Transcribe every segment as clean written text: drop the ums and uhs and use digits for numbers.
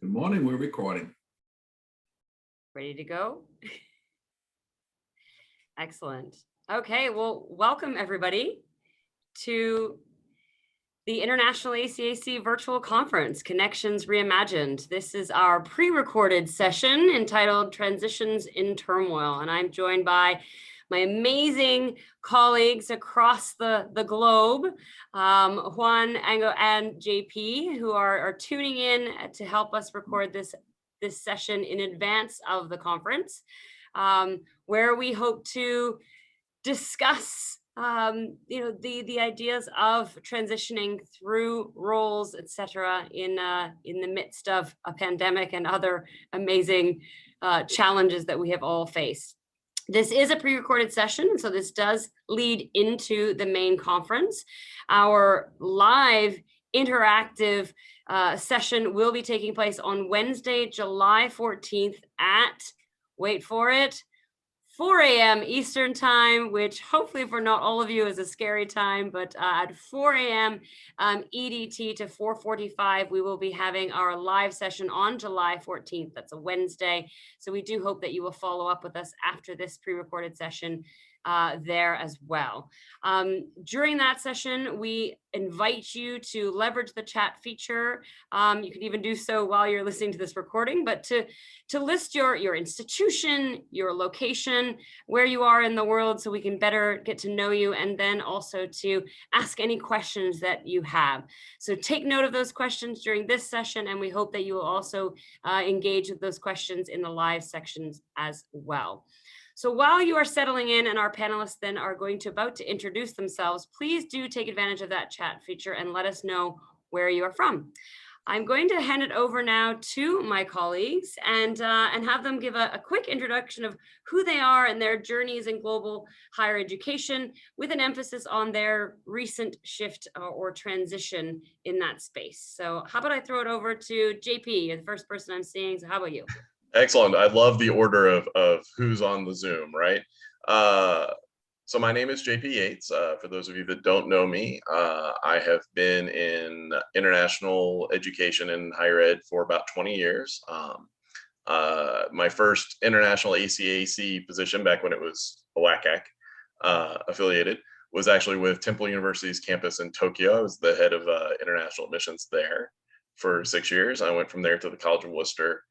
Good morning, we're recording. Ready to go? Excellent. Okay, well, welcome everybody to the International ACAC Virtual Conference, Connections Reimagined. This is our pre-recorded session entitled Transitions in Turmoil, and I'm joined by my amazing colleagues across the globe, Juan, Ango, and JP, who are tuning in to help us record this session in advance of the conference, where we hope to discuss the ideas of transitioning through roles, etc., in the midst of a pandemic and other amazing challenges that we have all faced. This is a pre-recorded session, so this does lead into the main conference. Our live interactive session will be taking place on Wednesday, July 14th at, wait for it, 4 a.m. Eastern time, which hopefully for not all of you is a scary time, but at 4 a.m. EDT to 4:45, we will be having our live session on July 14th. That's a Wednesday. So we do hope that you will follow up with us after this pre-recorded session there as well. During that session, we invite you to leverage the chat feature. You can even do so while you're listening to this recording, but to list your institution, your location, where you are in the world, so we can better get to know you, and then also to ask any questions that you have. So take note of those questions during this session, and we hope that you will also engage with those questions in the live sections as well. So while you are settling in and our panelists then are about to introduce themselves, please do take advantage of that chat feature and let us know where you are from. I'm going to hand it over now to my colleagues and have them give a quick introduction of who they are and their journeys in global higher education, with an emphasis on their recent shift or transition in that space. So how about I throw it over to JP, you're the first person I'm seeing, so how about you? Excellent. I love the order of who's on the Zoom, right? So my name is JP Yates. For those of you that don't know me, I have been in international education and higher ed for about 20 years. My first international ACAC position back when it was OACAC affiliated was actually with Temple University's campus in Tokyo. I was the head of international admissions there for 6 years. I went from there to the College of Worcester,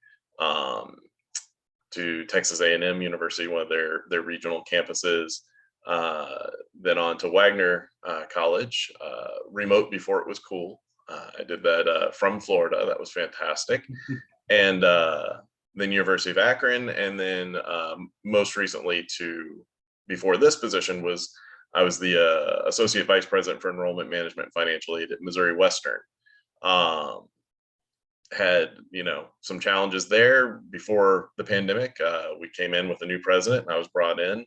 to Texas A&M University, one of their regional campuses, then on to Wagner College, remote before it was cool. I did that from Florida. That was fantastic. And then University of Akron, and then most recently before this position I was the Associate Vice President for Enrollment Management and Financial Aid at Missouri Western. Had some challenges there before the pandemic. We came in with a new president, and I was brought in,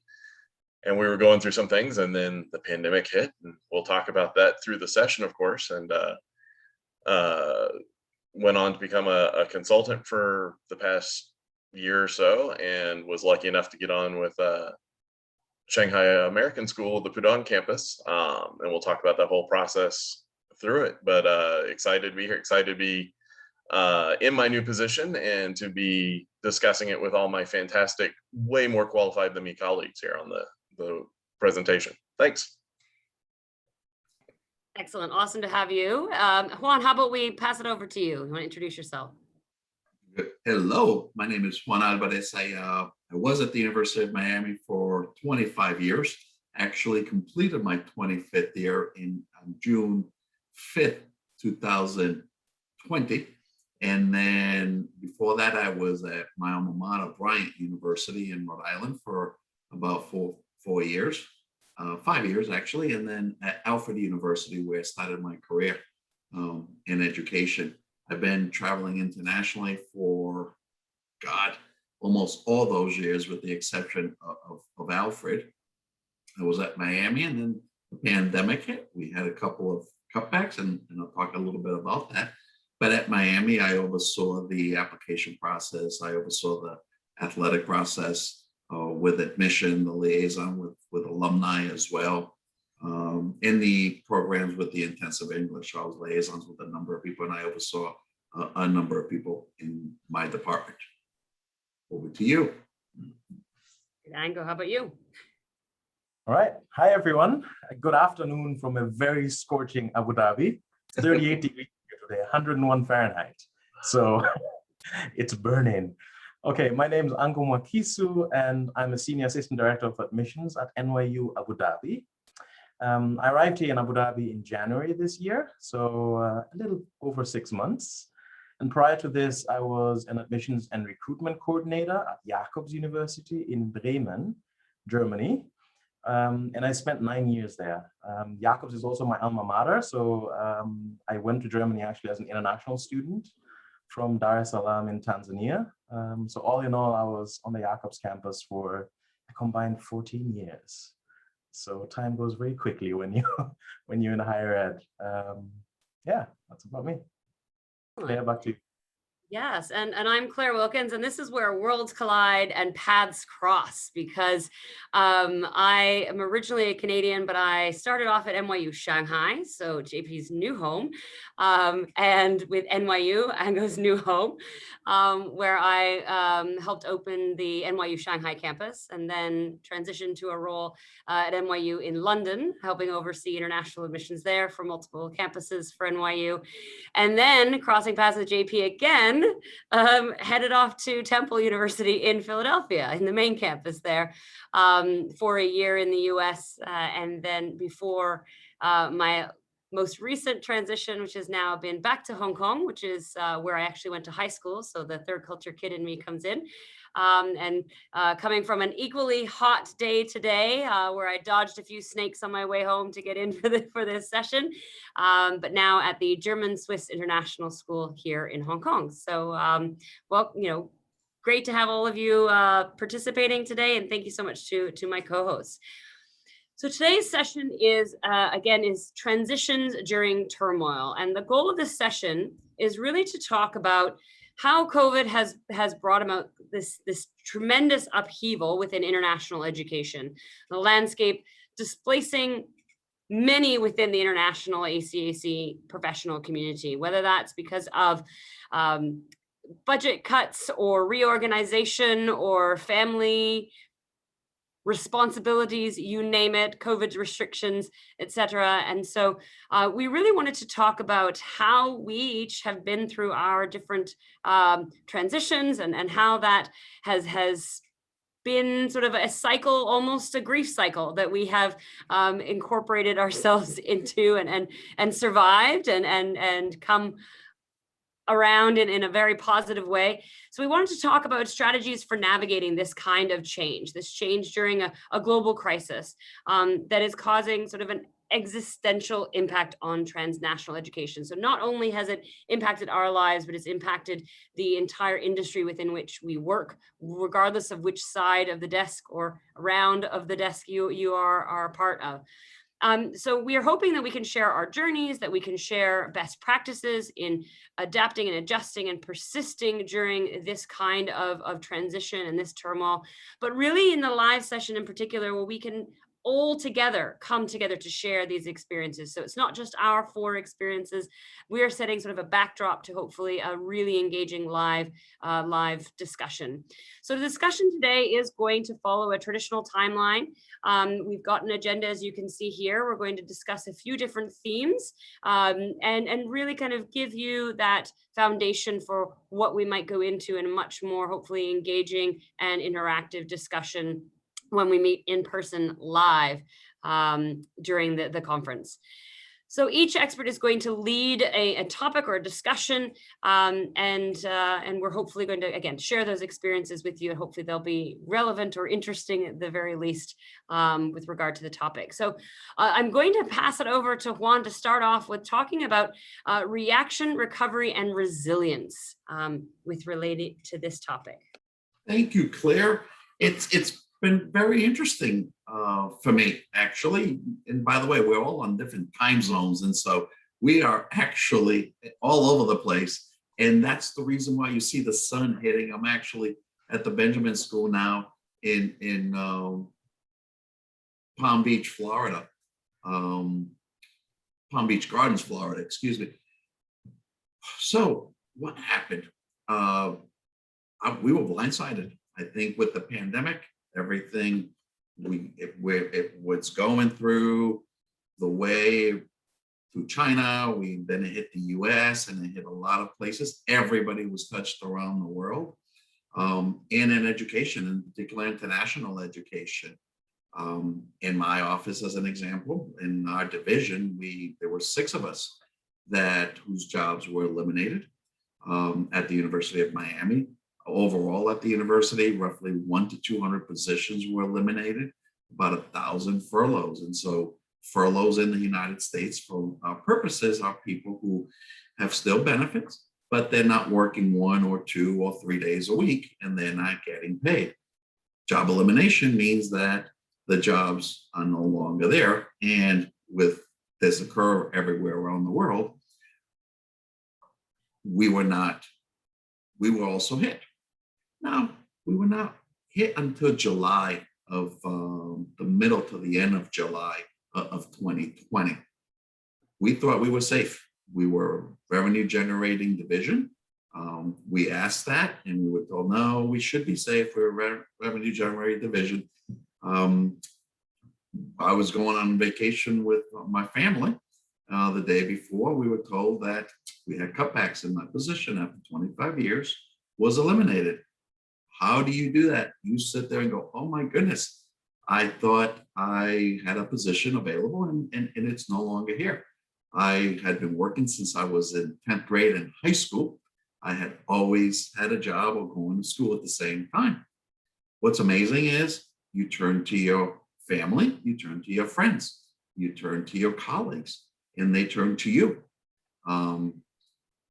and we were going through some things, and then the pandemic hit, and we'll talk about that through the session, of course. And went on to become a consultant for the past year or so, and was lucky enough to get on with Shanghai American School, the Pudong campus, and we'll talk about that whole process through it. But excited to be here, excited to be in my new position and to be discussing it with all my fantastic, way more qualified than me colleagues here on the presentation. Thanks. Excellent, awesome to have you. Juan, how about we pass it over to you? You want to introduce yourself? Hello, my name is Juan Alvarez. I was at the University of Miami for 25 years, actually completed my 25th year on June 5th, 2020. And then before that, I was at my alma mater, Bryant University in Rhode Island, for about 4 years, 5 years actually. And then at Alfred University, where I started my career in education. I've been traveling internationally for, almost all those years, with the exception of Alfred. I was at Miami, and then the pandemic hit. We had a couple of cutbacks, and I'll talk a little bit about that. But at Miami, I oversaw the application process. I oversaw the athletic process with admission, the liaison with alumni as well. In the programs with the intensive English, I was liaisons with a number of people, and I oversaw a number of people in my department. Over to you. Ango, how about you? All right. Hi, everyone. Good afternoon from a very scorching Abu Dhabi. It's 38 degrees here today, 101 Fahrenheit. So it's burning. Okay, my name is Ango Mwakisu, and I'm a Senior Assistant Director of Admissions at NYU Abu Dhabi. I arrived here in Abu Dhabi in January this year, so a little over 6 months. And prior to this, I was an admissions and recruitment coordinator at Jacobs University in Bremen, Germany. And I spent 9 years there. Jacobs is also my alma mater, so I went to Germany actually as an international student from Dar es Salaam in Tanzania. So all in all, I was on the Jacobs campus for a combined 14 years. So time goes very quickly when you're in higher ed. Yeah, that's about me. Claire, back to you. Yes, and I'm Claire Wilkins, and this is where worlds collide and paths cross, because I am originally a Canadian, but I started off at NYU Shanghai, so JP's new home, and with NYU, Ango's new home, where I helped open the NYU Shanghai campus, and then transitioned to a role at NYU in London, helping oversee international admissions there for multiple campuses for NYU. And then crossing paths with JP again, headed off to Temple University in Philadelphia, in the main campus there, for a year in the US. And then before my most recent transition, which has now been back to Hong Kong, which is where I actually went to high school. So the third culture kid in me comes in. And coming from an equally hot day today, where I dodged a few snakes on my way home to get in for this session, but now at the German-Swiss International School here in Hong Kong. So, well, great to have all of you participating today, and thank you so much to my co-hosts. So today's session is, again, transitions during turmoil. And the goal of this session is really to talk about how COVID has brought about this tremendous upheaval within international education, the landscape displacing many within the international ACAC professional community, whether that's because of budget cuts or reorganization or family responsibilities, you name it, COVID restrictions, etc. And so we really wanted to talk about how we each have been through our different transitions and how that has been sort of a cycle, almost a grief cycle that we have incorporated ourselves into and survived and come around in a very positive way. So we wanted to talk about strategies for navigating this kind of change, this change during a global crisis that is causing sort of an existential impact on transnational education. So not only has it impacted our lives, but it's impacted the entire industry within which we work, regardless of which side of the desk or around of the desk you are a part of. So we are hoping that we can share our journeys, that we can share best practices in adapting and adjusting and persisting during this kind of transition and this turmoil, but really in the live session in particular, where we can all together come together to share these experiences. So it's not just our 4 experiences. We are setting sort of a backdrop to hopefully a really engaging live discussion. So the discussion today is going to follow a traditional timeline. We've got an agenda, as you can see here. We're going to discuss a few different themes and really kind of give you that foundation for what we might go into in a much more hopefully engaging and interactive discussion when we meet in person live during the conference. So each expert is going to lead a topic or a discussion, and we're hopefully going to, again, share those experiences with you, and hopefully they'll be relevant or interesting at the very least with regard to the topic. So I'm going to pass it over to Juan to start off with talking about reaction, recovery, and resilience with related to this topic. Thank you, Claire. It's been very interesting for me, actually. And by the way, we're all on different time zones, and so we are actually all over the place. And that's the reason why you see the sun hitting. I'm actually at the Benjamin School now in Palm Beach, Florida, Palm Beach Gardens, Florida, excuse me. So what happened? We were blindsided. I think with the pandemic, everything it was going through the way through China, then it hit the US and it hit a lot of places. Everybody was touched around the world. And in education, in particular international education. In my office, as an example, in our division, there were 6 of us whose jobs were eliminated at the University of Miami. Overall, at the university, roughly 100 to 200 positions were eliminated, about 1,000 furloughs. And so furloughs in the United States, for our purposes, are people who have still benefits, but they're not working 1 or 2 or 3 days a week, and they're not getting paid. Job elimination means that the jobs are no longer there. And with this occur everywhere around the world, we were also hit. Now, we were not hit until July of the middle to the end of July of 2020. We thought we were safe. We were a revenue generating division. We asked that and we were told, no, we should be safe. We're a revenue generating division. I was going on vacation with my family. The day before, we were told that we had cutbacks in my position after 25 years was eliminated. How do you do that? You sit there and go, oh my goodness, I thought I had a position available and it's no longer here. I had been working since I was in 10th grade in high school. I had always had a job or going to school at the same time. What's amazing is you turn to your family, you turn to your friends, you turn to your colleagues, and they turn to you.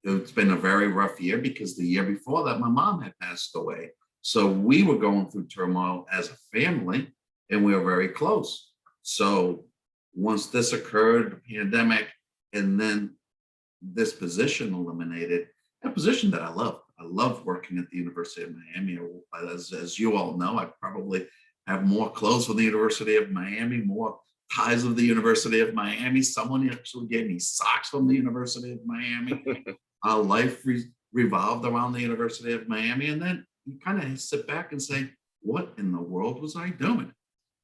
It's been a very rough year because the year before that, my mom had passed away. So we were going through turmoil as a family, and we were very close. So once this occurred, the pandemic, and then this position eliminated, a position that I love. I love working at the University of Miami. As you all know, I probably have more clothes from the University of Miami, more ties of the University of Miami. Someone actually gave me socks from the University of Miami. Our life revolved around the University of Miami. And then you kind of sit back and say, what in the world was I doing?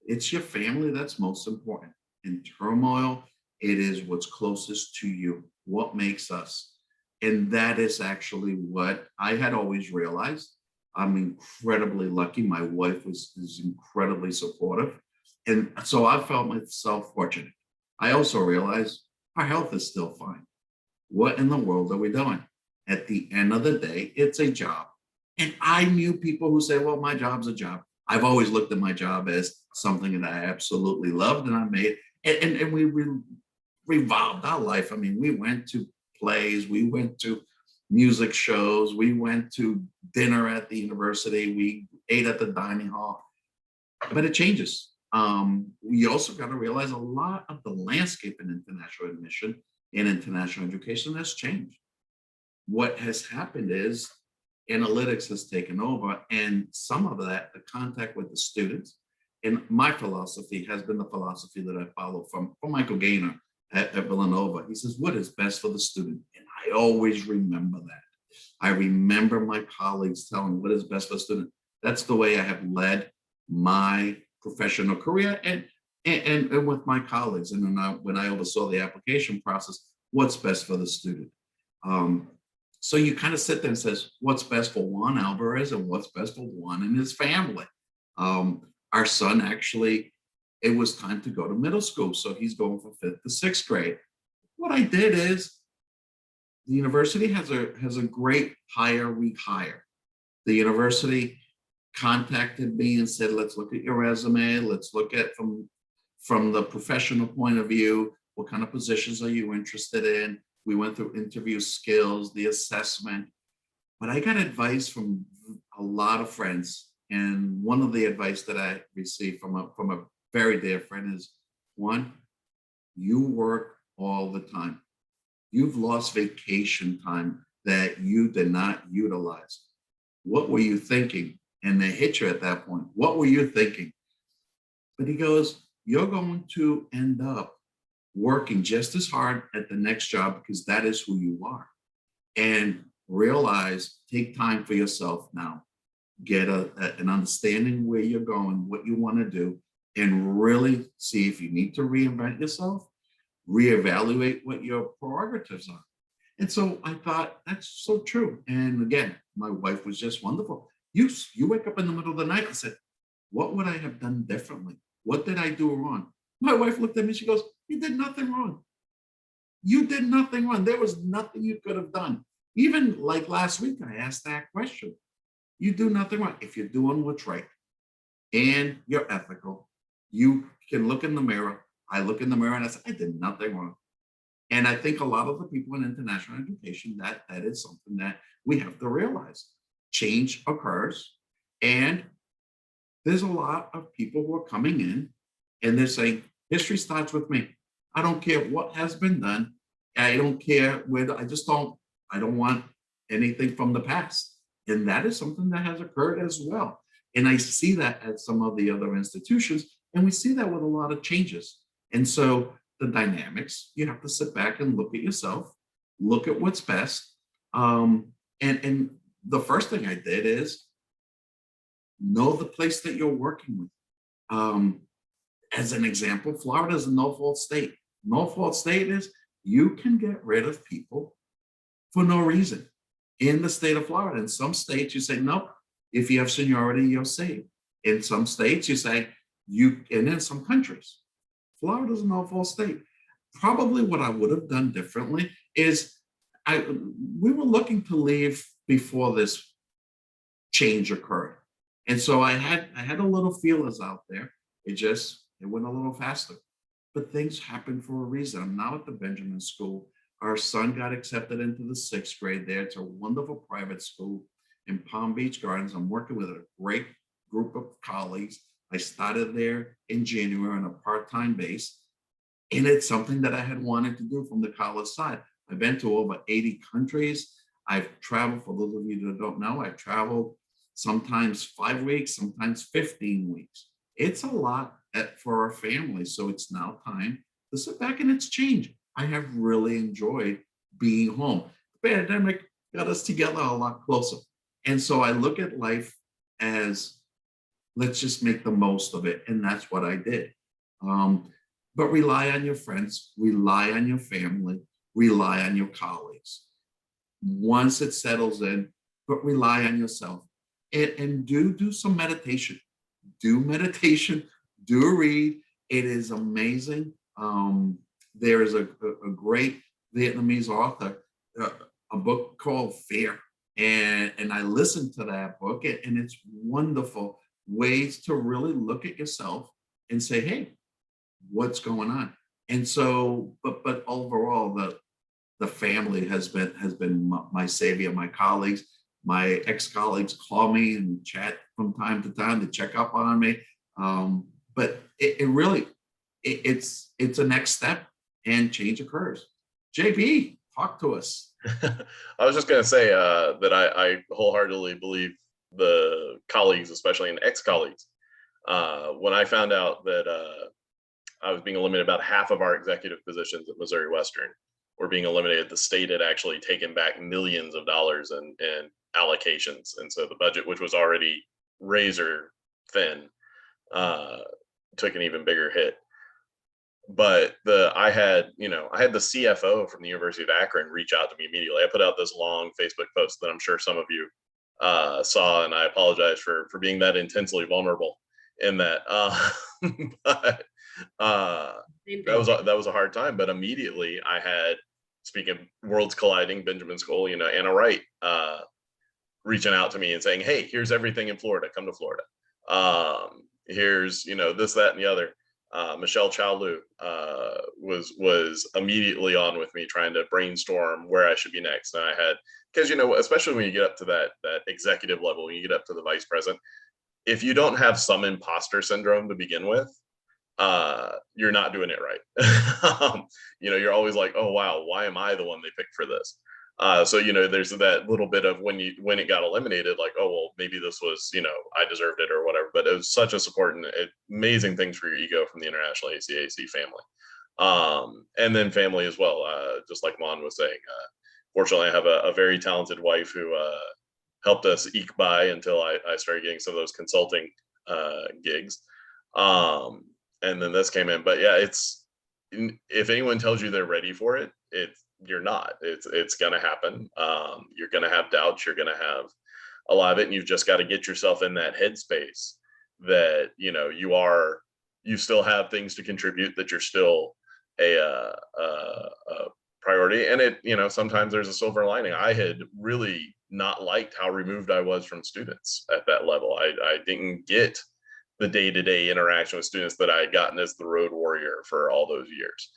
It's your family that's most important. In turmoil, it is what's closest to you, what makes us. And that is actually what I had always realized. I'm incredibly lucky. My wife is incredibly supportive. And so I felt myself fortunate. I also realized our health is still fine. What in the world are we doing? At the end of the day, it's a job. And I knew people who say, well, my job's a job. I've always looked at my job as something that I absolutely loved and I made. And we revolved our life. I mean, we went to plays, we went to music shows, we went to dinner at the university, we ate at the dining hall, but it changes. We also got to realize a lot of the landscape in international admission and international education has changed. What has happened is analytics has taken over, and some of that, the contact with the students, and my philosophy has been the philosophy that I follow from Michael Gaynor at Villanova. He says, what is best for the student? And I always remember that. I remember my colleagues telling what is best for the student. That's the way I have led my professional career and with my colleagues. And when I oversaw the application process, what's best for the student? So you kind of sit there and says, what's best for Juan Alvarez and what's best for Juan and his family? Our son actually, it was time to go to middle school. So he's going from 5th to 6th grade. What I did is the university has a great hire, rehire. The university contacted me and said, let's look at your resume. Let's look at from the professional point of view, what kind of positions are you interested in? We went through interview skills, the assessment, but I got advice from a lot of friends. And one of the advice that I received from a very dear friend is, one, you work all the time. You've lost vacation time that you did not utilize. What were you thinking? And they hit you at that point. What were you thinking? But he goes, you're going to end up working just as hard at the next job because that is who you are. And realize, take time for yourself now, get an understanding where you're going, what you want to do, and really see if you need to reinvent yourself, reevaluate what your prerogatives are. And so I thought, that's so true. And again, my wife was just wonderful. You wake up in the middle of the night and said, what would I have done differently? What did I do wrong? My wife looked at me, she goes, you did nothing wrong. You did nothing wrong. There was nothing you could have done. Even like last week, I asked that question. You do nothing wrong. If you're doing what's right and you're ethical, you can look in the mirror. I look in the mirror and I say, I did nothing wrong. And I think a lot of the people in international education, that is something that we have to realize. Change occurs, and there's a lot of people who are coming in and they're saying, history starts with me. I don't care what has been done. I don't care where, I don't want anything from the past. And that is something that has occurred as well. And I see that at some of the other institutions, and we see that with a lot of changes. And so the dynamics, you have to sit back and look at yourself, look at what's best. And the first thing I did is know the place that you're working with. As an example, Florida is a no-fault state. No-fault state is you can get rid of people for no reason in the state of Florida. In some states, you say, no, if you have seniority, you're safe. In some states, you say, and in some countries, Florida is a no-fault state. Probably what I would have done differently is we were looking to leave before this change occurred. And so I had a little feelers out there. It went a little faster. But things happen for a reason. I'm now at the Benjamin School. Our son got accepted into the 6th grade there. It's a wonderful private school in Palm Beach Gardens. I'm working with a great group of colleagues. I started there in January on a part-time base. And it's something that I had wanted to do from the college side. I've been to over 80 countries. I've traveled, for those of you that don't know, I've traveled sometimes 5 weeks, sometimes 15 weeks. It's a lot for our family. So it's now time to sit back, and it's changed. I have really enjoyed being home. The pandemic got us together a lot closer. And so I look at life as, let's just make the most of it. And that's what I did. But rely on your friends, rely on your family, rely on your colleagues. Once it settles in, but rely on yourself. And do some meditation. Do meditation, do read. It is amazing. There is a great Vietnamese author, a book called Fear. And I listened to that book, and it's wonderful ways to really look at yourself and say, hey, what's going on? And so, but overall, the family has been my savior. My colleagues, my ex-colleagues call me and chat from time to time to check up on me. But it really, it's a next step, and change occurs. JP, talk to us. I was just going to say that I wholeheartedly believe the colleagues, especially and ex-colleagues. When I found out that I was being eliminated, about half of our executive positions at Missouri Western were being eliminated. The state had actually taken back millions of dollars in allocations. And so the budget, which was already razor thin, took an even bigger hit. But I had the CFO from the University of Akron reach out to me immediately. I put out this long Facebook post that I'm sure some of you saw, and I apologize for being that intensely vulnerable in that. But that was a hard time. But immediately I had, speaking of worlds colliding, Benjamin School, Anna Wright reaching out to me and saying, hey, here's everything in Florida, come to Florida. Here's, this, that, and the other. Michelle Chowlu was immediately on with me, trying to brainstorm where I should be next. And I had, because, especially when you get up to that executive level, when you get up to the vice president, if you don't have some imposter syndrome to begin with, you're not doing it right. You're always like, oh, wow, why am I the one they picked for this? So, there's that little bit of when it got eliminated, like, oh, well, maybe this was, I deserved it or whatever, but it was such a support and amazing things for your ego from the International ACAC family. And then family as well, just like Mon was saying, fortunately, I have a very talented wife who helped us eke by until I started getting some of those consulting gigs. And then this came in. But yeah, if anyone tells you they're ready for it, you're not. It's gonna happen. You're gonna have doubts. You're gonna have a lot of it, and you've just got to get yourself in that headspace that you still have things to contribute, that you're still a priority. And sometimes there's a silver lining. I had really not liked how removed I was from students at that level. I didn't get the day-to-day interaction with students that I had gotten as the road warrior for all those years.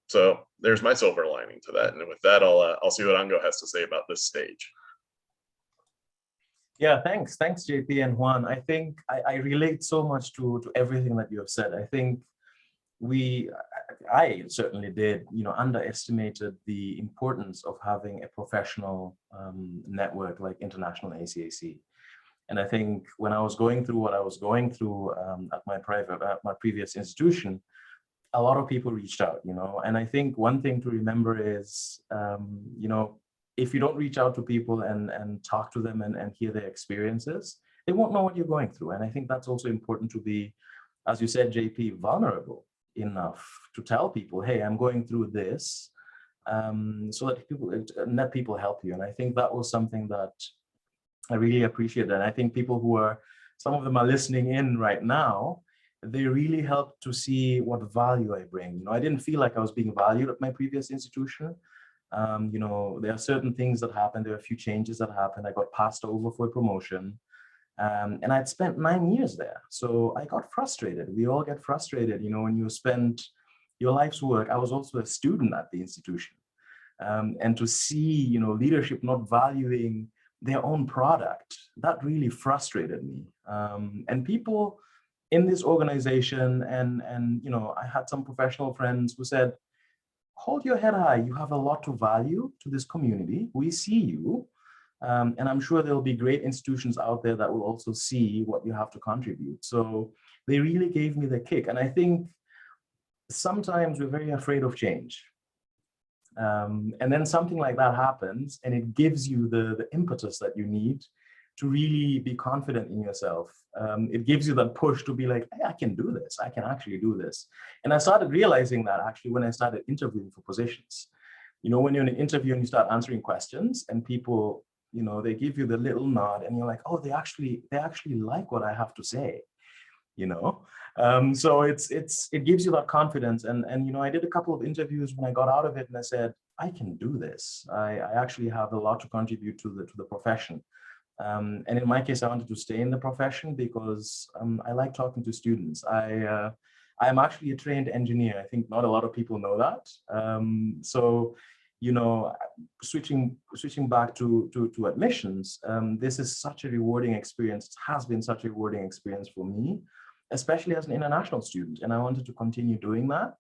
So there's my silver lining to that. And with that, I'll see what Ango has to say about this stage. Yeah, thanks, JP and Juan. I think I relate so much to everything that you have said. I think I certainly did, underestimated the importance of having a professional network like International ACAC. And I think when I was going through what I was going through at my previous institution, a lot of people reached out, and I think one thing to remember is, if you don't reach out to people and talk to them and hear their experiences, they won't know what you're going through. And I think that's also important to be, as you said, JP, vulnerable enough to tell people, hey, I'm going through this, so that people help you. And I think that was something that I really appreciate. And I think some of them are listening in right now, they really helped to see what value I bring. I didn't feel like I was being valued at my previous institution. There are certain things that happened. There are a few changes that happened. I got passed over for a promotion. And I'd spent 9 years there. So I got frustrated. We all get frustrated, when you spend your life's work. I was also a student at the institution. And to see, leadership not valuing their own product, that really frustrated me. And people in this organization, and I had some professional friends who said, hold your head high. You have a lot to value to this community. We see you. And I'm sure there'll be great institutions out there that will also see what you have to contribute. So they really gave me the kick. And I think sometimes we're very afraid of change. And then something like that happens, and it gives you the impetus that you need to really be confident in yourself. It gives you that push to be like, hey, I can do this. I can actually do this. And I started realizing that actually when I started interviewing for positions. When you're in an interview and you start answering questions and people, they give you the little nod and you're like, oh, they actually like what I have to say, So it gives you that confidence. And I did a couple of interviews when I got out of it, and I said, I can do this. I actually have a lot to contribute to the profession. And in my case, I wanted to stay in the profession because I like talking to students. I'm actually a trained engineer. I think not a lot of people know that. So switching back to admissions, this is such a rewarding experience. It has been such a rewarding experience for me, especially as an international student, and I wanted to continue doing that.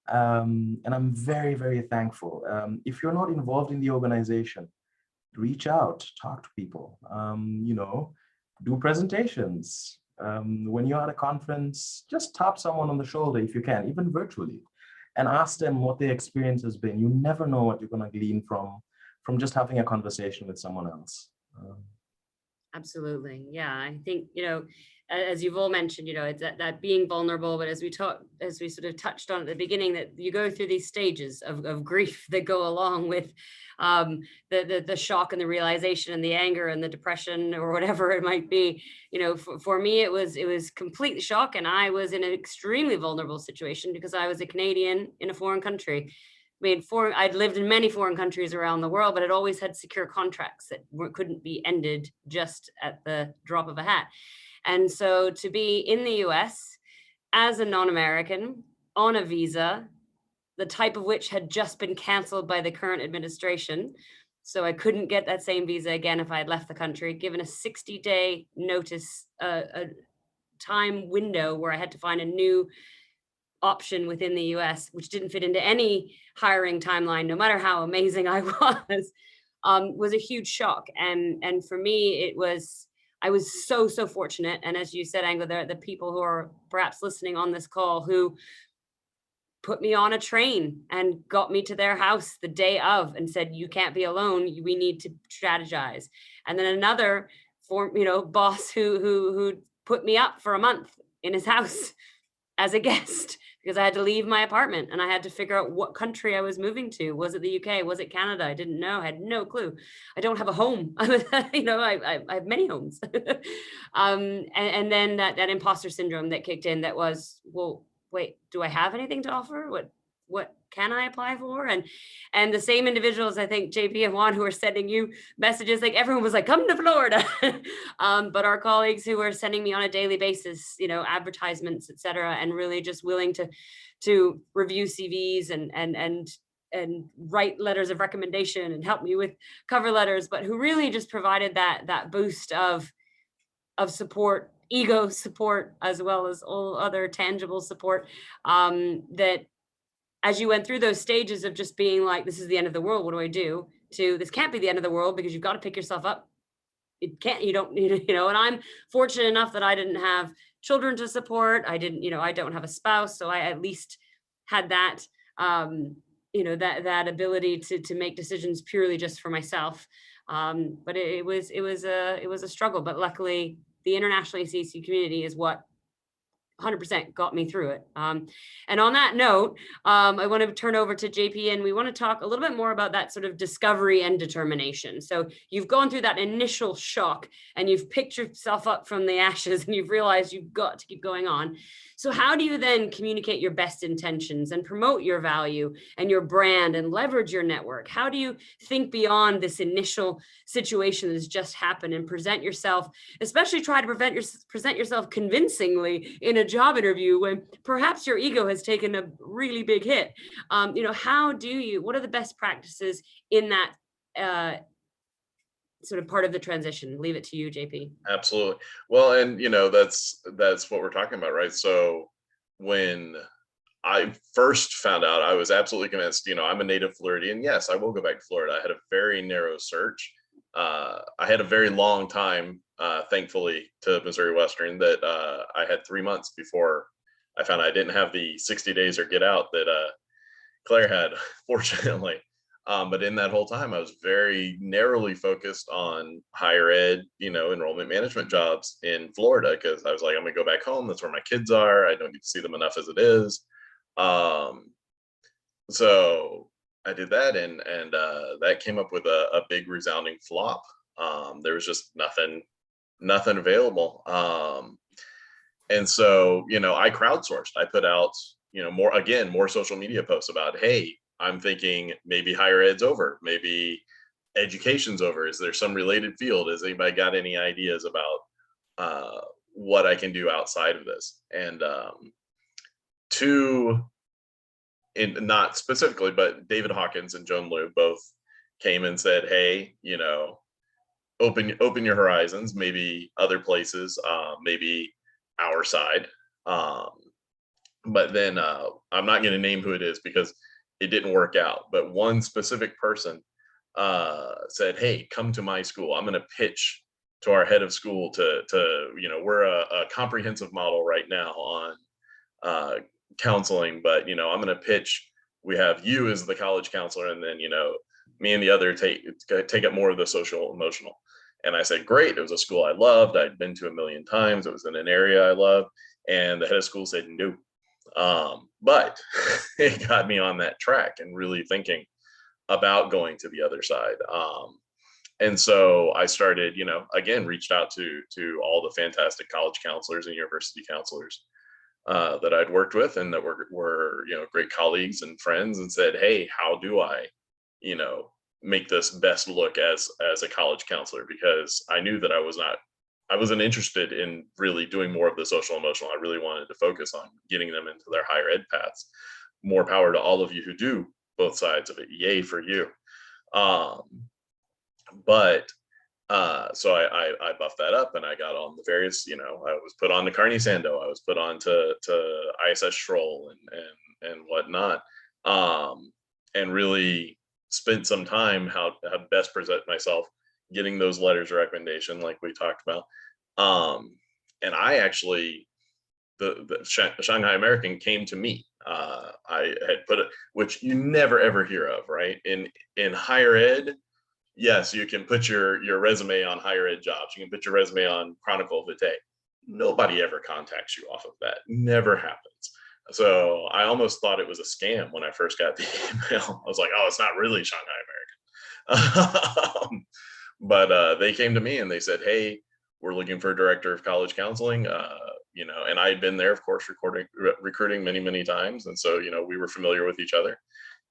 And I'm very, very thankful. If you're not involved in the organization, reach out, talk to people, do presentations. When you're at a conference, just tap someone on the shoulder if you can, even virtually, and ask them what their experience has been. You never know what you're going to glean from just having a conversation with someone else. Absolutely. Yeah. I think, as you've all mentioned, it's that being vulnerable, but as we sort of touched on at the beginning, that you go through these stages of grief that go along with the shock and the realization and the anger and the depression or whatever it might be. For me, it was complete shock, and I was in an extremely vulnerable situation because I was a Canadian in a foreign country. I'd lived in many foreign countries around the world, but I'd always had secure contracts that couldn't be ended just at the drop of a hat. And so to be in the US as a non-American on a visa, the type of which had just been canceled by the current administration, so I couldn't get that same visa again if I had left the country, given a 60-day notice, a time window where I had to find a new option within the US, which didn't fit into any hiring timeline, no matter how amazing I was a huge shock. And for me, I was so fortunate. And as you said, Angela, the people who are perhaps listening on this call who put me on a train and got me to their house the day of and said, you can't be alone. We need to strategize. And then another boss who put me up for a month in his house as a guest because I had to leave my apartment and I had to figure out what country I was moving to. Was it the UK? Was it Canada? I didn't know. I had no clue. I don't have a home. I have many homes. And then that imposter syndrome that kicked in that was, well, wait, do I have anything to offer? What can I apply for? And the same individuals, I think JP and Juan, who are sending you messages, like everyone was like, come to Florida. But our colleagues who are sending me on a daily basis, advertisements, et cetera, and really just willing to review CVs and write letters of recommendation and help me with cover letters, but who really just provided that boost of support, ego support, as well as all other tangible support, that as you went through those stages of just being like, this is the end of the world, what do I do? To this can't be the end of the world because you've got to pick yourself up. It can't, you don't, and I'm fortunate enough that I didn't have children to support. I don't have a spouse. So I at least had that, that ability to make decisions purely just for myself. But it was a struggle, but luckily the international ACAC community is what 100% got me through it. And on that note, I want to turn over to JP and we want to talk a little bit more about that sort of discovery and determination. So you've gone through that initial shock and you've picked yourself up from the ashes and you've realized you've got to keep going on. So how do you then communicate your best intentions and promote your value and your brand and leverage your network? How do you think beyond this initial situation that's just happened and present yourself, especially try to present yourself convincingly in a job interview when perhaps your ego has taken a really big hit? What are the best practices in that sort of part of the transition? Leave it to you, JP. Absolutely. Well, and that's what we're talking about, right? So when I first found out, I was absolutely convinced, I'm a native Floridian. Yes, I will go back to Florida. I had a very narrow search. I had a very long time, thankfully, to Missouri Western that I had 3 months before I found I didn't have the 60 days or get out that Claire had, fortunately. But in that whole time, I was very narrowly focused on higher ed, enrollment management jobs in Florida, because I was like, I'm gonna go back home. That's where my kids are. I don't get to see them enough as it is. So I did that, and that came up with a big resounding flop. There was just nothing available. And so, I crowdsourced. I put out, more social media posts about, hey, I'm thinking maybe higher ed's over, maybe education's over. Is there some related field? Has anybody got any ideas about what I can do outside of this? And not specifically, but David Hawkins and Joan Liu both came and said, hey, open your horizons, maybe other places, maybe our side. But then I'm not going to name who it is because it didn't work out. But one specific person said, hey, come to my school. I'm going to pitch to our head of school to we're a comprehensive model right now on counseling, but I'm going to pitch. We have you as the college counselor, and then me and the other take up more of the social emotional. And I said, great. It was a school I loved. I'd been to a million times. It was in an area I loved. And the head of school said no. But it got me on that track and really thinking about going to the other side. And so I started, again, reached out to all the fantastic college counselors and university counselors that I'd worked with and that were great colleagues and friends, and said, hey, how do I, make this best look as a college counselor? Because I knew that I wasn't interested in really doing more of the social emotional. I really wanted to focus on getting them into their higher ed paths. More power to all of you who do both sides of it. Yay for you. So I buffed that up, and I got on the various, I was put on to Carney Sando, I was put on to ISS Schroll and whatnot, and really spent some time how best present myself, getting those letters of recommendation like we talked about. And I actually, the Shanghai American came to me. I had put it, which you never ever hear of, right? In higher ed, yes, you can put your resume on higher ed jobs. You can put your resume on Chronicle Vitae. Nobody ever contacts you off of that. Never happens. So I almost thought it was a scam when I first got the email. I was like, oh, it's not really Shanghai American. But they came to me and they said, hey, we're looking for a director of college counseling. And I had been there, of course, recruiting many, many times. And so, we were familiar with each other.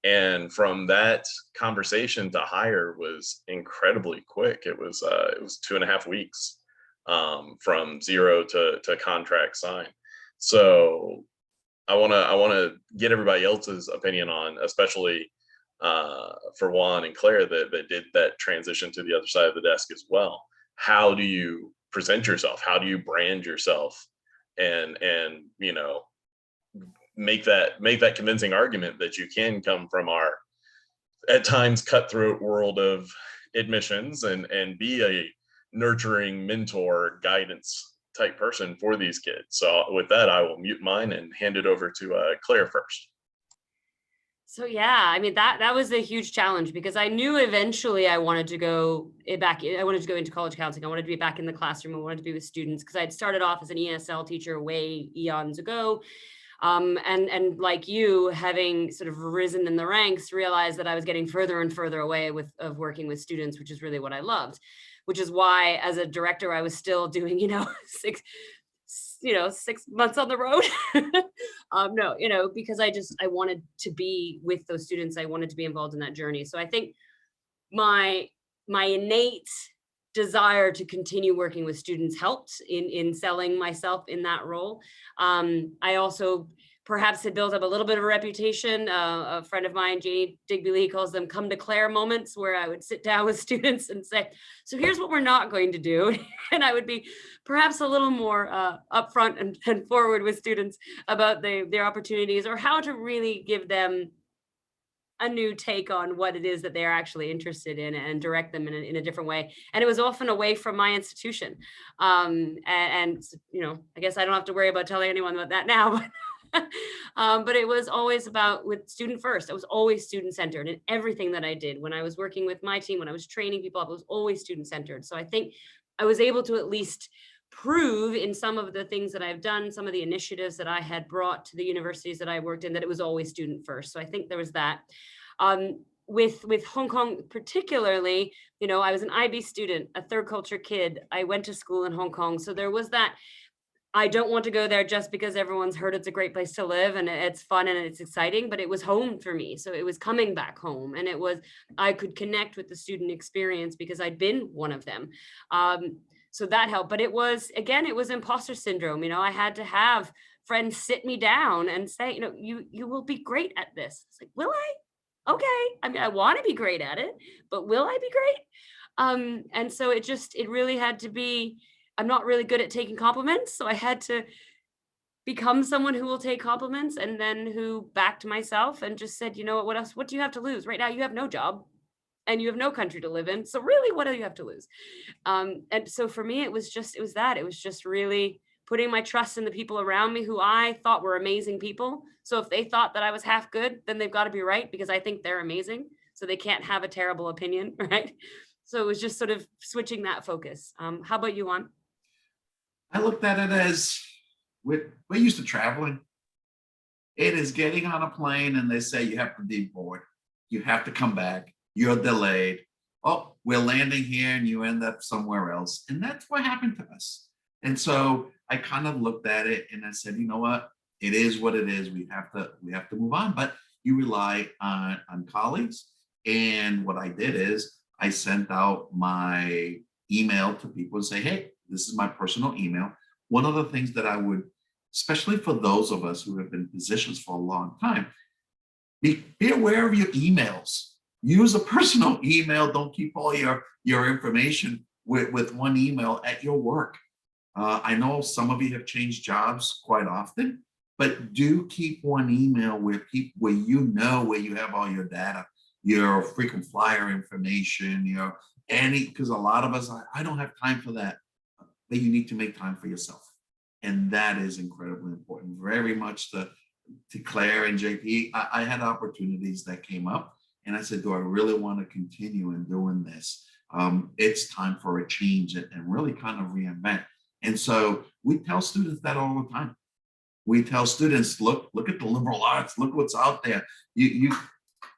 And from that conversation to hire was incredibly quick. It was 2.5 weeks from zero to contract sign. So I want to get everybody else's opinion on, especially for Juan and Claire that did that transition to the other side of the desk as well. How do you present yourself? How do you brand yourself? And make that convincing argument that you can come from our at times cutthroat world of admissions and be a nurturing mentor guidance type person for these kids. So with that, I will mute mine and hand it over to Claire first. So yeah, I mean, that was a huge challenge because I knew eventually I wanted to go back. I wanted to go into college counseling. I wanted to be back in the classroom. I wanted to be with students because I'd started off as an ESL teacher way eons ago. And like you, having sort of risen in the ranks, realized that I was getting further and further away of working with students, which is really what I loved, which is why as a director, I was still doing, 6 months on the road. Because I wanted to be with those students. I wanted to be involved in that journey. So I think my innate desire to continue working with students helped in selling myself in that role. I also perhaps had built up a little bit of a reputation. A friend of mine, Janie Digby Lee, calls them come to Claire moments, where I would sit down with students and say, so here's what we're not going to do. And I would be perhaps a little more upfront and forward with students about their opportunities or how to really give them a new take on what it is that they're actually interested in and direct them in a different way. And it was often away from my institution. I guess I don't have to worry about telling anyone about that now, but it was always about with student first. I was always student centered in everything that I did. When I was working with my team, when I was training people up, it was always student centered. So I think I was able to at least prove in some of the things that I've done, some of the initiatives that I had brought to the universities that I worked in, that it was always student first. So I think there was that. With Hong Kong particularly, I was an IB student, a third culture kid. I went to school in Hong Kong. So there was that, I don't want to go there just because everyone's heard it's a great place to live and it's fun and it's exciting, but it was home for me. So it was coming back home, and I could connect with the student experience because I'd been one of them. So that helped, but it was imposter syndrome. I had to have friends sit me down and say, you will be great at this. It's like, will I? Okay. I mean, I want to be great at it, but will I be great? And so it really had to be, I'm not really good at taking compliments. So I had to become someone who will take compliments, and then who backed myself and just said, what else? What do you have to lose? Right now, you have no job and you have no country to live in. So really, what do you have to lose? And so for me, it was just really putting my trust in the people around me who I thought were amazing people. So if they thought that I was half good, then they've got to be right because I think they're amazing. So they can't have a terrible opinion, right? So it was just sort of switching that focus. How about you, Juan? I looked at it as we're used to traveling. It is getting on a plane and they say you have to deboard. You have to come back. You're delayed. Oh, we're landing here and you end up somewhere else. And that's what happened to us. And so I kind of looked at it and I said, you know what? It is what it is. We have to move on. But you rely on colleagues. And what I did is I sent out my email to people and say, hey, this is my personal email. One of the things that I would, especially for those of us who have been in positions for a long time, be aware of your emails. Use a personal email. Don't keep all your information with one email at your work. I know some of you have changed jobs quite often, but do keep one email where you have all your data, your frequent flyer information, because a lot of us, I don't have time for that. But you need to make time for yourself. And that is incredibly important. Very much the to Claire and JP, I had opportunities that came up, and I said, do I really want to continue in doing this? It's time for a change and really kind of reinvent. And so we tell students that all the time. We tell students, look at the liberal arts, look what's out there.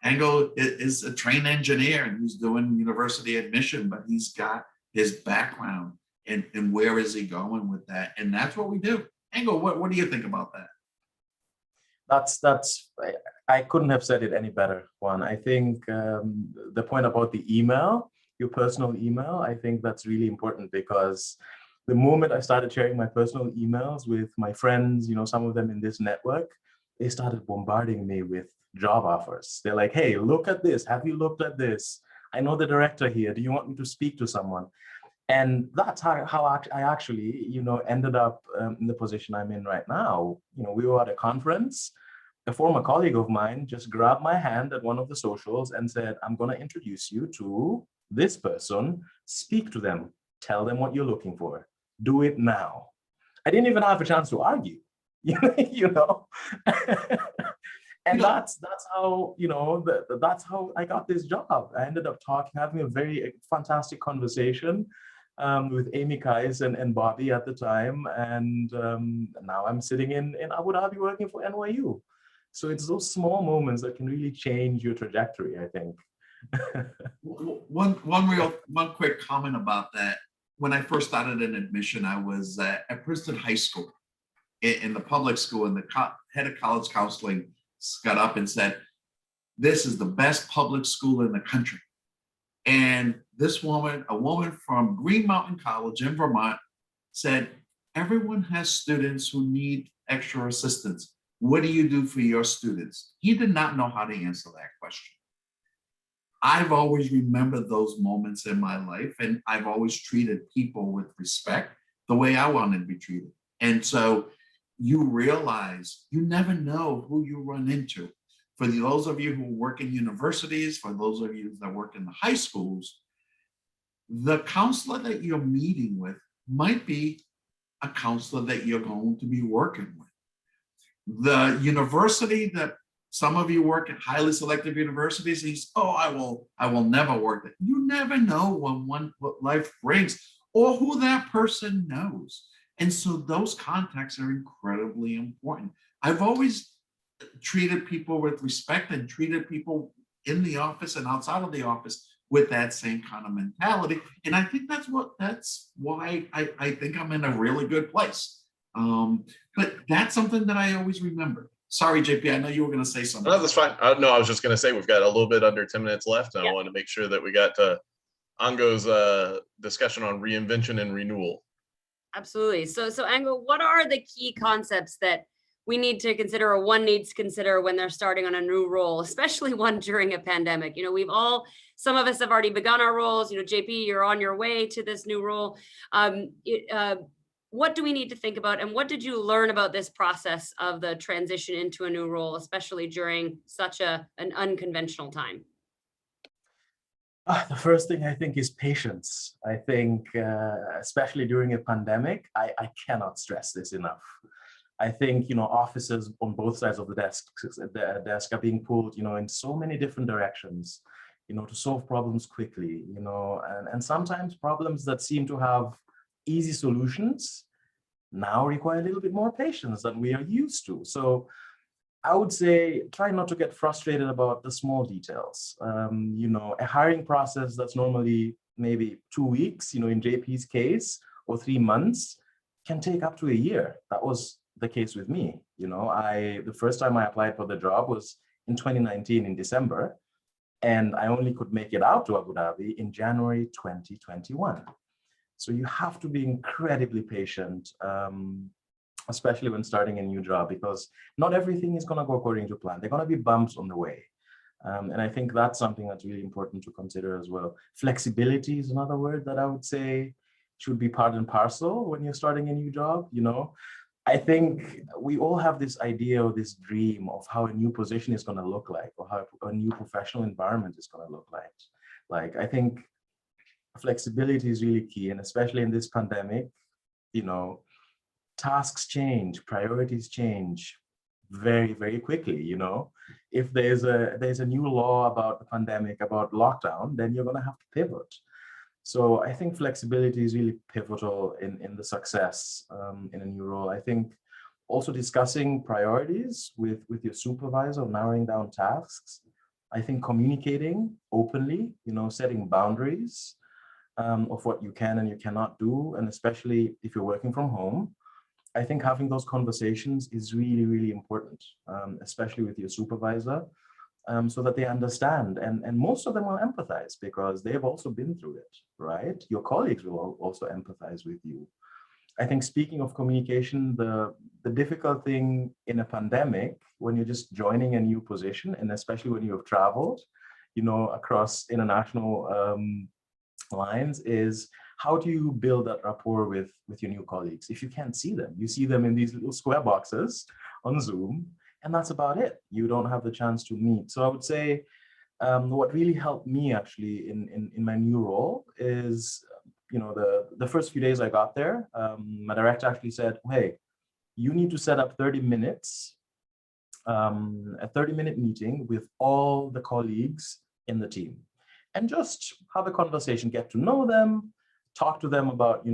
Ango is a trained engineer and he's doing university admission, but he's got his background and where is he going with that? And that's what we do. Ango, what do you think about that? I couldn't have said it any better, Juan. I think the point about the email, your personal email, I think that's really important, because the moment I started sharing my personal emails with my friends, some of them in this network, they started bombarding me with job offers. They're like, hey, look at this. Have you looked at this? I know the director here. Do you want me to speak to someone? And that's how I actually, ended up in the position I'm in right now. We were at a conference. A former colleague of mine just grabbed my hand at one of the socials and said, I'm going to introduce you to this person. Speak to them. Tell them what you're looking for. Do it now. I didn't even have a chance to argue, And that's how, that's how I got this job. I ended up having a very fantastic conversation with Amy Kais and Bobby at the time. And now I'm sitting in Abu Dhabi working for NYU. So it's those small moments that can really change your trajectory, I think. One quick comment about that. When I first started in admission, I was at Princeton High School in the public school, and the head of college counseling got up and said, this is the best public school in the country. And this woman, a woman from Green Mountain College in Vermont, said, everyone has students who need extra assistance. What do you do for your students? He did not know how to answer that question. I've always remembered those moments in my life, and I've always treated people with respect the way I wanted to be treated. And so you realize you never know who you run into. For those of you who work in universities, for those of you that work in the high schools, the counselor that you're meeting with might be a counselor that you're going to be working with. The university that some of you work at highly selective universities, he's, oh, I will never work there. You never know what life brings or who that person knows. And so those contacts are incredibly important. I've always treated people with respect and treated people in the office and outside of the office with that same kind of mentality. And I think that's why I think I'm in a really good place. But that's something that I always remember. Sorry, JP, I know you were going to say something. No, that's fine. No, I was just going to say we've got a little bit under 10 minutes left, and I want to make sure that we got to Ango's discussion on reinvention and renewal. Absolutely. So Ango, what are the key concepts that we need to consider, or one needs to consider when they're starting on a new role, especially one during a pandemic? Some of us have already begun our roles. JP, you're on your way to this new role. What do we need to think about, and what did you learn about this process of the transition into a new role, especially during such an unconventional time? The first thing I think is patience. I think, especially during a pandemic, I cannot stress this enough. I think, officers on both sides of the desk are being pulled, in so many different directions, to solve problems quickly, and sometimes problems that seem to have easy solutions now require a little bit more patience than we are used to. So I would say try not to get frustrated about the small details. A hiring process that's normally maybe 2 weeks, in JP's case, or 3 months, can take up to a year. That was the case with me. The first time I applied for the job was in 2019 in December, and I only could make it out to Abu Dhabi in January 2021. So you have to be incredibly patient, especially when starting a new job, because not everything is going to go according to plan. There are going to be bumps on the way. And I think that's something that's really important to consider as well. Flexibility is another word that I would say should be part and parcel when you're starting a new job. I think we all have this idea or this dream of how a new position is going to look like, or how a new professional environment is going to look like. I think flexibility is really key, and especially in this pandemic, tasks change, priorities change, very, very quickly. If there's a new law about the pandemic, about lockdown, then you're going to have to pivot. So I think flexibility is really pivotal in the success in a new role. I think also discussing priorities with your supervisor, narrowing down tasks. I think communicating openly, setting boundaries of what you can and you cannot do, and especially if you're working from home. I think having those conversations is really, really important, especially with your supervisor, so that they understand. And most of them will empathize because they've also been through it, right? Your colleagues will also empathize with you. I think speaking of communication, the difficult thing in a pandemic, when you're just joining a new position, and especially when you have traveled, across international lines, is how do you build that rapport with your new colleagues if you can't see them? You see them in these little square boxes on Zoom, and that's about it. You don't have the chance to meet. So I would say what really helped me actually in my new role is, the first few days I got there, my director actually said, hey, you need to set up 30 minutes, a 30-minute meeting with all the colleagues in the team, and just have a conversation, get to know them, talk to them about,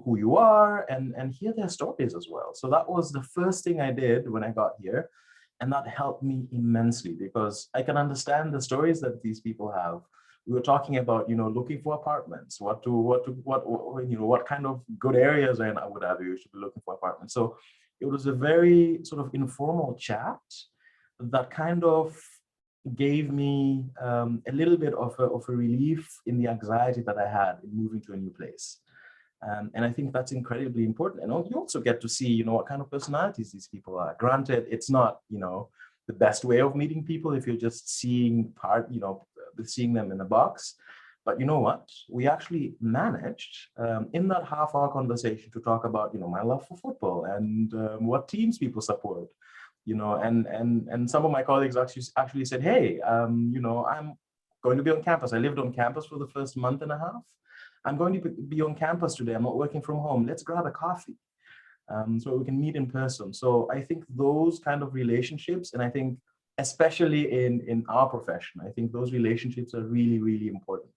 who you are, and hear their stories as well. So that was the first thing I did when I got here. And that helped me immensely because I can understand the stories that these people have. We were talking about, looking for apartments, what kind of good areas are in Abu Dhabi you should be looking for apartments. So it was a very sort of informal chat that kind of gave me a little bit of a relief in the anxiety that I had in moving to a new place. And I think that's incredibly important. And you also get to see, what kind of personalities these people are. Granted, it's not, the best way of meeting people if you're just seeing them in a box. But you know what? We actually managed in that half-hour conversation to talk about, my love for football and what teams people support. And some of my colleagues actually said, hey, I'm going to be on campus. I lived on campus for the first month and a half. I'm going to be on campus today. I'm not working from home. Let's grab a coffee so we can meet in person. So I think those kind of relationships, and I think especially in our profession, I think those relationships are really, really important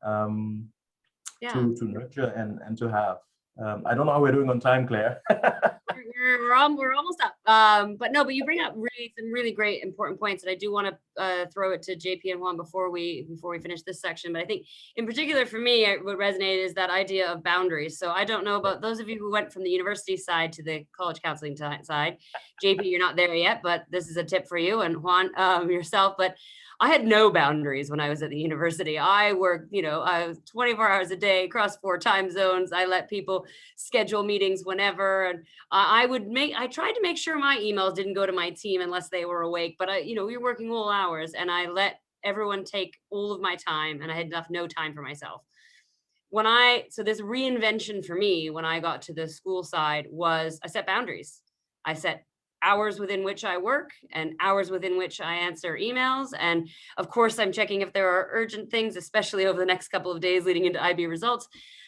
to nurture and to have. I don't know how we're doing on time, Claire. We're almost up. But you bring up some really great important points, and I do want to throw it to JP and Juan before we finish this section. But I think in particular for me, what resonated is that idea of boundaries. So I don't know about those of you who went from the university side to the college counseling side. JP, you're not there yet, but this is a tip for you, and Juan, yourself. But I had no boundaries when I was at the university. I worked, I was 24 hours a day across 4 time zones. I let people schedule meetings whenever. And I tried to make sure my emails didn't go to my team unless they were awake, but we were working all hours, and I let everyone take all of my time, and I had no time for myself. So this reinvention for me, when I got to the school side, was I set boundaries. I set hours within which I work and hours within which I answer emails. And of course, I'm checking if there are urgent things, especially over the next couple of days leading into IB results.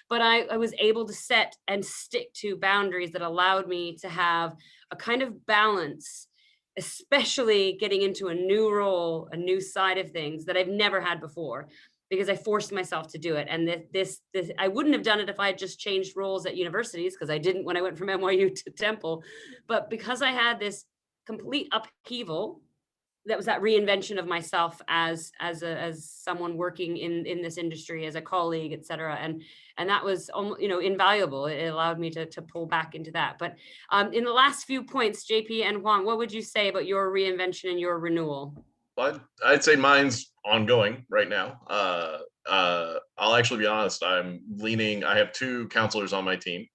But I was able to set and stick to boundaries that allowed me to have a kind of balance, especially getting into a new role, a new side of things that I've never had before, because I forced myself to do it. And this I wouldn't have done it if I had just changed roles at universities, because I didn't when I went from NYU to Temple. But because I had this complete upheaval, that was that reinvention of myself as someone working in this industry, as a colleague, et cetera. And that was, invaluable. It allowed me to pull back into that. But in the last few points, JP and Juan, what would you say about your reinvention and your renewal? Well, I'd say mine's ongoing right now. I'll actually be honest. I have 2 counselors on my team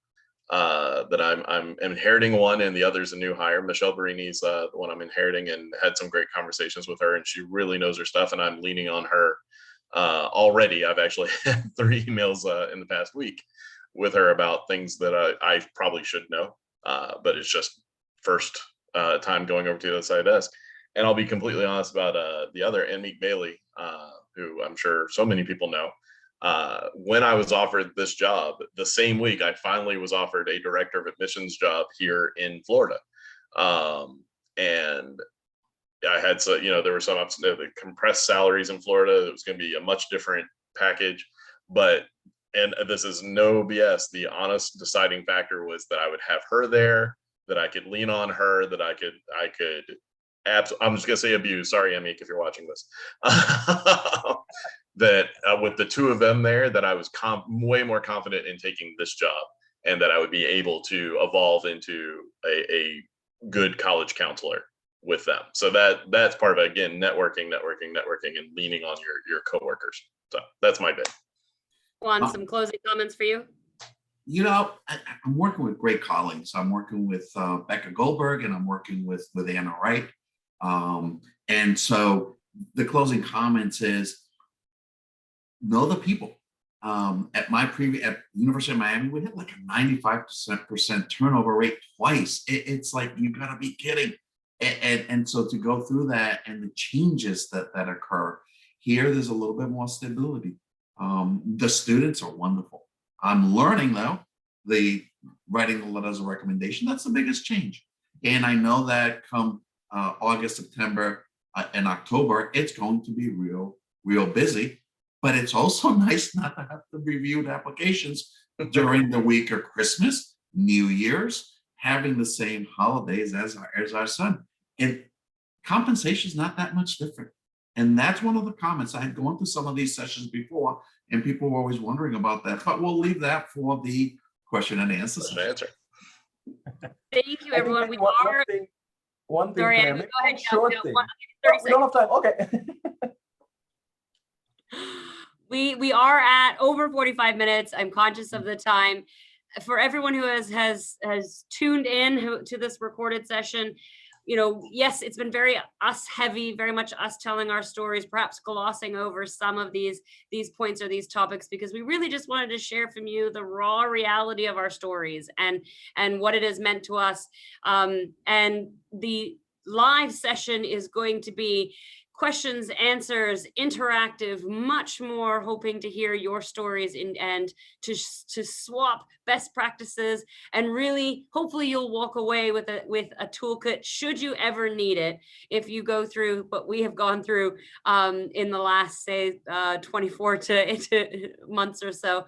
that I'm inheriting one, and the other's a new hire. Michelle Barini's the one I'm inheriting, and had some great conversations with her, and she really knows her stuff, and I'm leaning on her already. I've actually had 3 emails in the past week with her about things that I probably should know, but it's just first time going over to the other side of the desk. And I'll be completely honest about the other, Anmeek Bailey, who I'm sure so many people know. When I was offered this job, the same week I finally was offered a director of admissions job here in Florida. And I had, so, you know, there were some ups, the compressed salaries in Florida. It was going to be a much different package, but, and this is no BS. The honest deciding factor was that I would have her there, that I could lean on her, that I could, I'm just gonna say abuse. Sorry, Emmy, if you're watching this. That with the two of them there, that I was way more confident in taking this job, and that I would be able to evolve into a good college counselor with them. So that's part of it. Again, networking, and leaning on your coworkers. So that's my bit. Juan, some closing comments for you? You know, I'm working with great colleagues. I'm working with Becca Goldberg, and I'm working with Anna Wright. And so the closing comments is know the people. At University of Miami, we had like a 95% turnover rate twice. It's like, you gotta be kidding. And so to go through that and the changes that occur here, there's a little bit more stability. The students are wonderful. I'm learning though, the writing the letters of recommendation, that's the biggest change. And I know that come August, September, and October, it's going to be real busy, but it's also nice not to have to review the applications during the week of Christmas, New Year's, having the same holidays as our son. And compensation is not that much different. And that's one of the comments. I had gone through some of these sessions before, and people were always wondering about that, but we'll leave that for the question and answer session. Thank you, everyone. We are. One thing, Sorry, Claire, go ahead. short thing. We don't have time. Okay. We are at over 45 minutes. I'm conscious of the time. For everyone who has tuned in to this recorded session, you know, yes, it's been very us heavy, very much us telling our stories, perhaps glossing over some of these points or these topics, because we really just wanted to share from you the raw reality of our stories and what it has meant to us. And the live session is going to be questions, answers, interactive, much more, hoping to hear your stories and to swap best practices, and really, hopefully you'll walk away with a toolkit should you ever need it, if you go through what we have gone through in the last, say, 24 to months or so.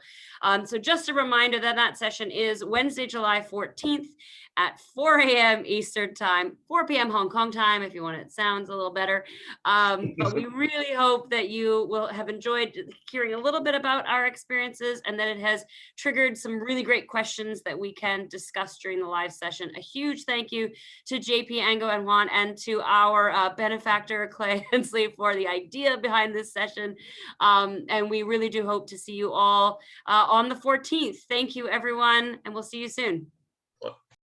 So just a reminder that session is Wednesday, July 14th at 4 a.m. Eastern time, 4 p.m. Hong Kong time, if you want it sounds a little better. But we really hope that you will have enjoyed hearing a little bit about our experiences, and that it has triggered some really great questions that we can discuss during the live session. A huge thank you to JP, Ango, and Juan, and to our benefactor, Clay Hensley, for the idea behind this session. And we really do hope to see you all on the 14th. Thank you, everyone, and we'll see you soon.